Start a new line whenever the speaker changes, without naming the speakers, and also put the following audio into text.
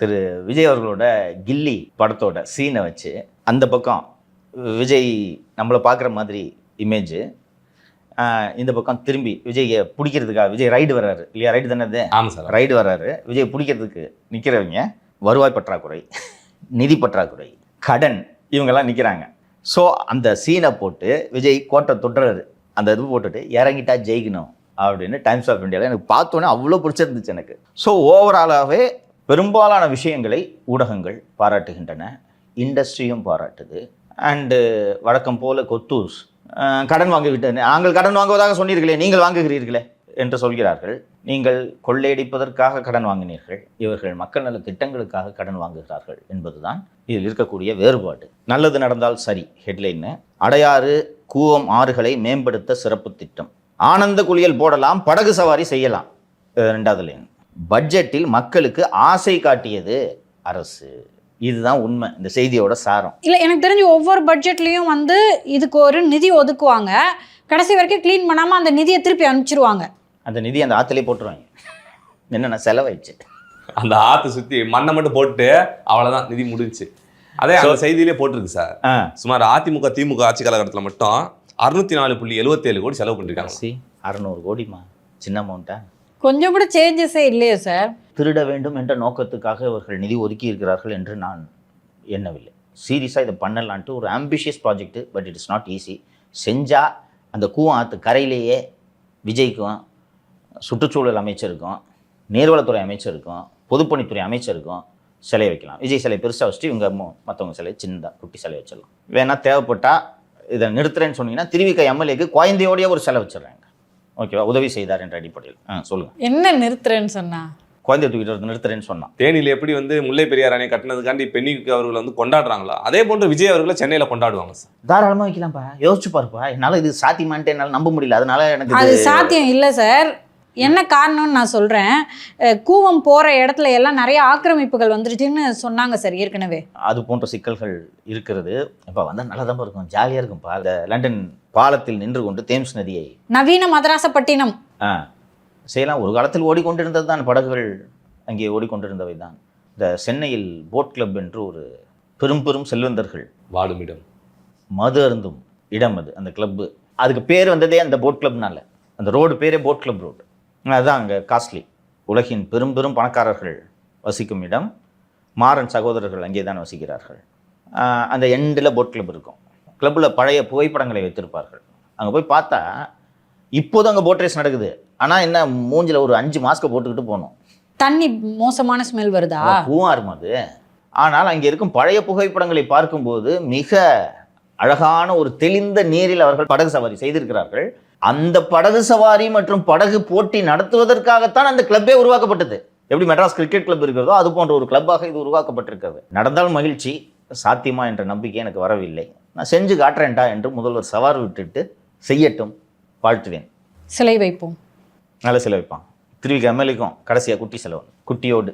திரு விஜய் அவர்களோட கில்லி படத்தோட சீனை வச்சு அந்த பக்கம் விஜய் நம்மளை பார்க்குற மாதிரி இமேஜு, இந்த பக்கம் திரும்பி விஜயை பிடிக்கிறதுக்காக விஜய் ரைடு வர்றாரு இல்லையா, ரைடு தானே அது?
ஆமாம் சார்.
ரைடு வர்றாரு. விஜய் பிடிக்கிறதுக்கு நிற்கிறவங்க வருவாய் பற்றாக்குறை, நிதி பற்றாக்குறை, கடன், இவங்கெல்லாம் நிற்கிறாங்க. ஸோ அந்த சீனை போட்டு விஜய் கோட்டை தொட்டுறாரு. அந்த இது போட்டுட்டு இறங்கிட்டா ஜெயிக்கணும் அப்படின்னு டைம்ஸ் ஆஃப் இந்தியாவில் எனக்கு பார்த்தோன்னே அவ்வளோ பிடிச்சிருந்துச்சு எனக்கு. ஸோ ஓவராலாகவே பெரும்பாலான விஷயங்களை ஊடகங்கள் பாராட்டுகின்றன, இண்டஸ்ட்ரியும் பாராட்டுது. அண்டு வழக்கம் போல கொத்தூஸ் கடன் வாங்கிவிட்டு நாங்கள் கடன் வாங்குவதாக சொன்னீர்களே, நீங்கள் வாங்குகிறீர்களே என்று சொல்கிறார்கள். நீங்கள் கொள்ளையடிப்பதற்காக கடன் வாங்கினீர்கள், இவர்கள் மக்கள் நல திட்டங்களுக்காக கடன் வாங்குகிறார்கள் என்பதுதான் இதில் இருக்கக்கூடிய வேறுபாடு. நல்லது நடந்தால் சரி ஹெட்லைன்னு. அடையாறு கூவம் ஆறுகளை மேம்படுத்த சிறப்பு திட்டம், ஆனந்த குளியல் போடலாம், படகு சவாரி செய்யலாம். 2வது லைன், பட்ஜெட்டில் மக்களுக்கு ஆசை காட்டியது அரசு. இதுதான் உண்மை, இந்த செய்தியோட சாரம்.
இல்லை, எனக்கு தெரிஞ்சு ஒவ்வொரு பட்ஜெட்லேயும் வந்து இதுக்கு ஒரு நிதி ஒதுக்குவாங்க, கடைசி வரைக்கும் க்ளீன் பண்ணாமல் அந்த நிதியை திருப்பி அனுப்பிச்சிருவாங்க. அந்த
நிதி அந்த ஆற்றுலேயே போட்டுருவாங்க. என்னென்ன செலவாயிடுச்சு,
அந்த ஆற்று சுற்றி மண்ணை மட்டும் போட்டு அவ்வளோதான், நிதி முடிஞ்சிச்சு. அதே அந்த செய்தியிலே போட்டிருக்கு சார். சுமார் அதிமுக திமுக ஆட்சி காலகட்டத்தில் மட்டும் 604.77 கோடி செலவு பண்ணிருக்காங்க.
600 கோடிமா, சின்ன அமௌண்ட்டா?
கொஞ்சம் கூட சேஞ்சஸே இல்லையே சார்.
திருட வேண்டும் என்ற நோக்கத்துக்காக இவர்கள் நிதி ஒதுக்கி இருக்கிறார்கள் என்று நான் எண்ணவில்லை. சீரியஸாக இதை பண்ணலான்ட்டு ஒரு ambitious project. But it is not easy. செஞ்சால் அந்த கூவம் ஆற்று கரையிலேயே விஜய்க்கும், சுற்றுச்சூழல் அமைச்சருக்கும், நீர்வளத்துறை அமைச்சருக்கும், பொதுப்பணித்துறை அமைச்சருக்கும் சிலை வைக்கலாம். விஜய் சிலை பெருசாக வச்சுட்டு இவங்க மற்றவங்க சிலை சின்னதாக குட்டி சிலை வச்சிடலாம். வேணா தேவைப்பட்டால் இதை நிறுத்துறேன்னு சொன்னீங்கன்னா திருவிக எம்எல்ஏக்கு குழந்தையோடைய ஒரு சிலை வச்சிடுறாங்க. ஓகேவா? உதவி செய்தார் என்ற அடிப்படையில். சொல்லுங்கள்,
என்ன நிறுத்துறேன்னு சொன்னா?
குழந்தை தூக்கிட்டு நிறுத்துறேன்னு சொன்னான்.
தேனியில் எப்படி வந்து முல்லை பெரியார் அணை கட்டினதுக்காண்டி பெண்ணிக்கு அவர்கள் வந்து கொண்டாடுறாங்களோ, அதே போன்று விஜய் அவர்களை சென்னையில் கொண்டாடுவாங்க சார்.
தாராளமாக வைக்கலாம்ப்பா, யோசிச்சு பாருப்பா. என்னால் இது சாத்தியமான்ட்டு என்னால் நம்ப முடியல. அதனால எனக்கு
அது சாத்தியம் இல்லை சார். என்ன காரணம்னு நான் சொல்கிறேன். கூவம் போகிற இடத்துல எல்லாம் நிறைய ஆக்கிரமிப்புகள் வந்துருச்சுன்னு சொன்னாங்க சார் ஏற்கனவே. அது
போன்ற சிக்கல்கள் இருக்கிறது. இப்போ வந்தால் நல்லா தான் இருக்கும், ஜாலியாக இருக்கும்ப்பா. இந்த லண்டன் பாலத்தில் நின்று கொண்டு தேம்ஸ் நதியை
நவீன மதராசப்பட்டினம்
செய்யலாம். ஒரு காலத்தில் ஓடிக்கொண்டிருந்தது தான் படகுகள், அங்கே ஓடிக்கொண்டிருந்தவை தான். இந்த சென்னையில் போட் கிளப் என்று ஒரு பெரும் பெரும் செல்வந்தர்கள்
வாடும் இடம்,
மது அருந்தும் இடம் அது. அந்த கிளப்பு, அதுக்கு பேர் வந்ததே அந்த போட் கிளப்னால. அந்த ரோடு பேரே போட் கிளப் ரோடு. அதுதான் அங்கே காஸ்ட்லி. உலகின் பெரும் பெரும் பணக்காரர்கள் வசிக்கும் இடம். மாறன் சகோதரர்கள் அங்கே தான் வசிக்கிறார்கள். அந்த எண்டில் போட் கிளப் இருக்கும். கிளப்பில் பழைய புகைப்படங்களை வைத்திருப்பார்கள். அங்கே போய் பார்த்தா இப்போது அங்கே போட் ரேஸ் நடக்குது. ஆனால் என்ன, மூஞ்சில் ஒரு 5 மாஸ்க்கை போட்டுக்கிட்டு போகணும்.
தண்ணி மோசமான ஸ்மெல் வருதா?
பூவாரும் அது. ஆனால் அங்கே இருக்கும் பழைய புகைப்படங்களை பார்க்கும்போது மிக அழகான ஒரு தெளிந்த நீரில் அவர்கள் படகு சவாரி செய்திருக்கிறார்கள். அந்த படகு சவாரி மற்றும் படகு போட்டி நடத்துவதற்காகத்தான் அந்த கிளப்பே உருவாக்கப்பட்டது. எப்படி மெட்ராஸ் கிரிக்கெட் கிளப் இருக்கிறதோ அது போன்ற ஒரு கிளப்பாக இது உருவாக்கப்பட்டிருக்கிறது. நடந்தால் மகிழ்ச்சி, சாத்தியமா என்ற நம்பிக்கை எனக்கு வரவில்லை. நான் செஞ்சு காட்டுறேன்டா என்று முதல்வர் சவார் விட்டுட்டு செய்யட்டும், வாழ்த்துவேன்.
சிலை வைப்போம்,
நல்ல சிலை வைப்பான். திருவிக எம்எல்ஏக்கும் கடைசியாக குட்டி செலவு, குட்டியோடு.